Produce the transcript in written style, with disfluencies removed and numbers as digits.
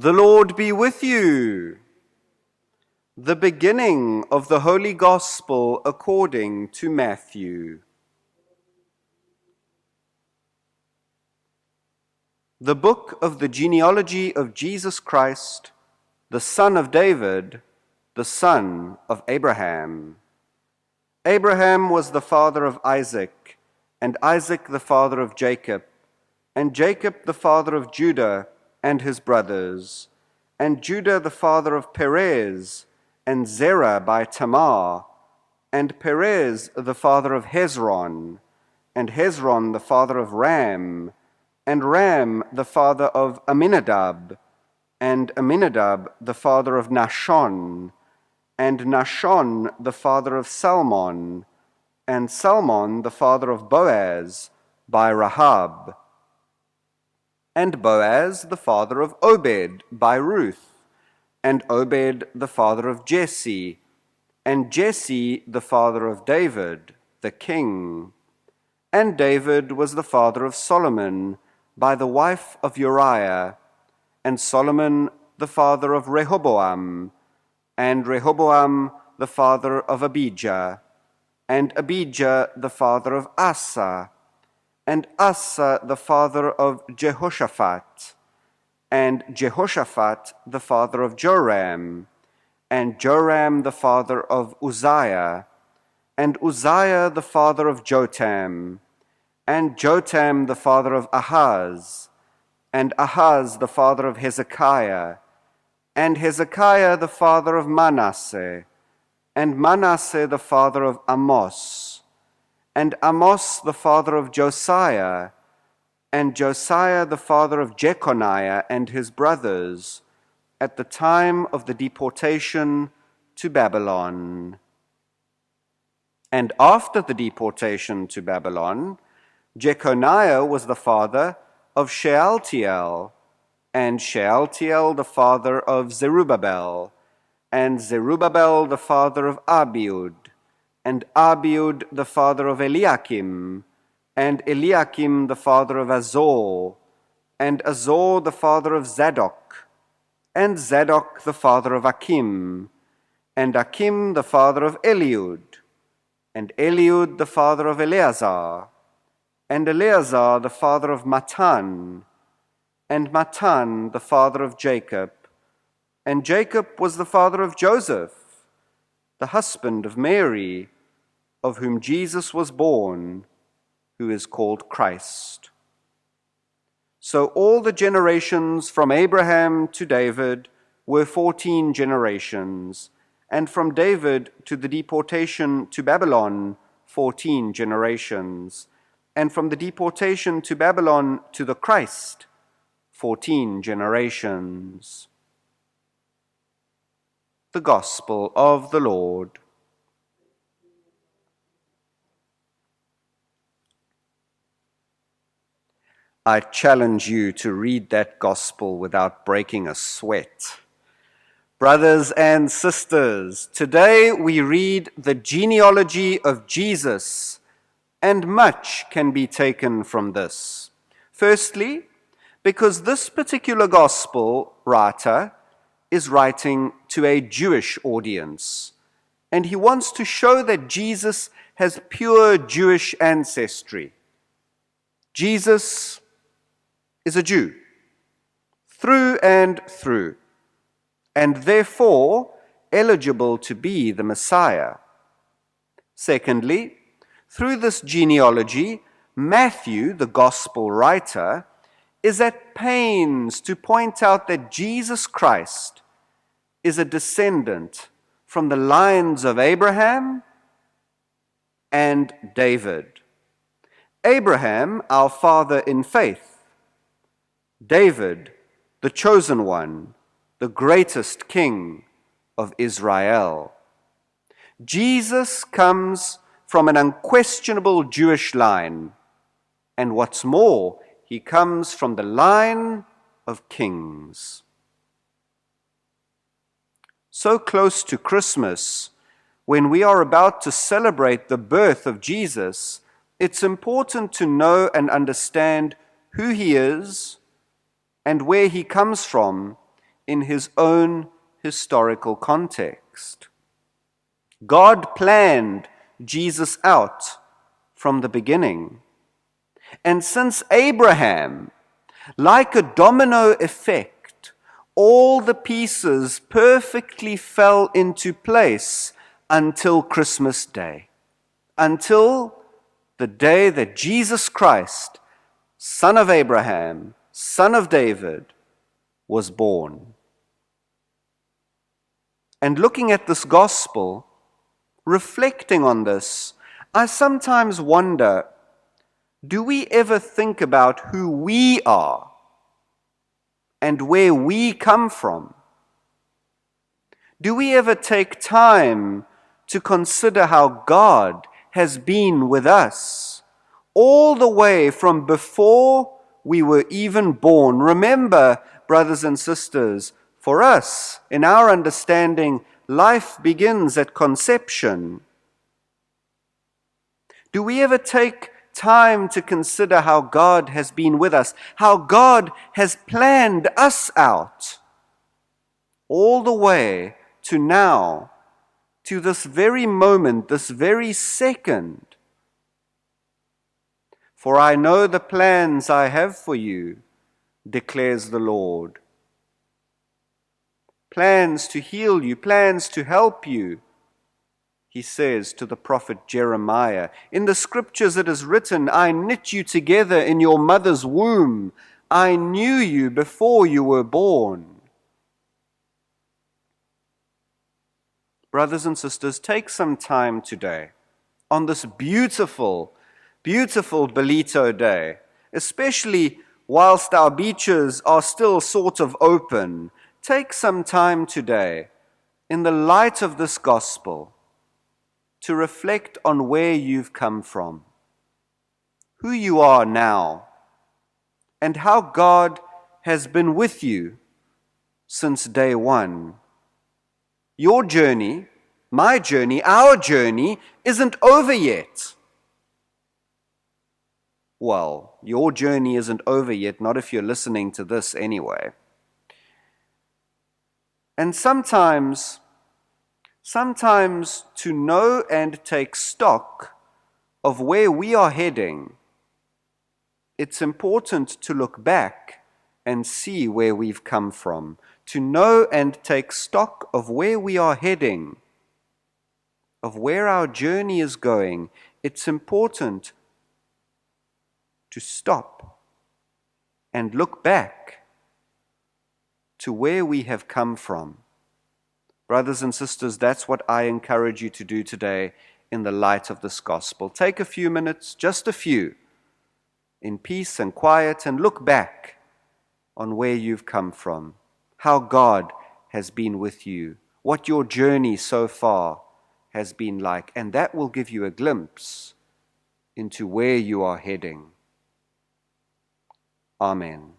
The Lord be with you. The beginning of the Holy Gospel according to Matthew. The book of the genealogy of Jesus Christ, the son of David, the son of Abraham. Abraham was the father of Isaac, and Isaac the father of Jacob, and Jacob the father of Judah and his brothers, and Judah the father of Perez, and Zerah by Tamar, and Perez the father of Hezron, and Hezron the father of Ram, and Ram the father of Amminadab, and Amminadab the father of Nahshon, and Nahshon the father of Salmon, and Salmon the father of Boaz by Rahab, and Boaz the father of Obed by Ruth, and Obed the father of Jesse, and Jesse the father of David, the king. And David was the father of Solomon by the wife of Uriah, and Solomon the father of Rehoboam, and Rehoboam the father of Abijah, and Abijah the father of Asa, and Asa the father of Jehoshaphat, and Jehoshaphat the father of Joram, and Joram the father of Uzziah, and Uzziah the father of Jotam, and Jotam the father of Ahaz, and Ahaz the father of Hezekiah, and Hezekiah the father of Manasseh, and Manasseh the father of Amos, and Amos the father of Josiah, and Josiah the father of Jeconiah and his brothers, at the time of the deportation to Babylon. And after the deportation to Babylon, Jeconiah was the father of Shealtiel, and Shealtiel the father of Zerubbabel, and Zerubbabel the father of Abiud, and Abiud the father of Eliakim, and Eliakim the father of Azor, and Azor the father of Zadok, and Zadok the father of Achim, and Achim the father of Eliud, and Eliud the father of Eleazar, and Eleazar the father of Matan, and Matan the father of Jacob, and Jacob was the father of Joseph, the husband of Mary, of whom Jesus was born, who is called Christ. So all the generations from Abraham to David were 14 generations, and from David to the deportation to Babylon, 14 generations, and from the deportation to Babylon to the Christ, 14 generations. The Gospel of the Lord. I challenge you to read that gospel without breaking a sweat. Brothers and sisters, today we read the genealogy of Jesus, and much can be taken from this. Firstly, because this particular gospel writer is writing to a Jewish audience, and he wants to show that Jesus has pure Jewish ancestry. Jesus is a Jew, through and through, and therefore eligible to be the Messiah. Secondly, through this genealogy, Matthew, the gospel writer, is at pains to point out that Jesus Christ is a descendant from the lines of Abraham and David. Abraham, our father in faith. David, the chosen one, the greatest king of Israel. Jesus comes from an unquestionable Jewish line, and what's more, he comes from the line of kings. So close to Christmas, when we are about to celebrate the birth of Jesus, it's important to know and understand who he is and where he comes from in his own historical context. God planned Jesus out from the beginning. And since Abraham, like a domino effect, all the pieces perfectly fell into place until Christmas Day, until the day that Jesus Christ, son of Abraham, son of David, was born. And looking at this gospel, reflecting on this, I sometimes wonder, do we ever think about who we are and where we come from? Do we ever take time to consider how God has been with us all the way from before we were even born? Remember, brothers and sisters, for us, in our understanding, life begins at conception. Do we ever take time to consider how God has been with us, how God has planned us out all the way to now, to this very moment, this very second? For I know the plans I have for you, declares the Lord. Plans to heal you, plans to help you. He says to the prophet Jeremiah, in the scriptures it is written, I knit you together in your mother's womb. I knew you before you were born. Brothers and sisters, take some time today, on this beautiful, beautiful Belito Day, especially whilst our beaches are still sort of open, take some time today, in the light of this gospel, to reflect on where you've come from, who you are now, and how God has been with you since day one. Your journey, my journey, our journey isn't over yet. Well, your journey isn't over yet, not if you're listening to this anyway. And sometimes to know and take stock of where we are heading, it's important to look back and see where we've come from. To know and take stock of where we are heading, of where our journey is going, it's important to stop and look back to where we have come from. Brothers and sisters, that's what I encourage you to do today in the light of this gospel. Take a few minutes, just a few, in peace and quiet, and look back on where you've come from, how God has been with you, what your journey so far has been like, and that will give you a glimpse into where you are heading. Amen.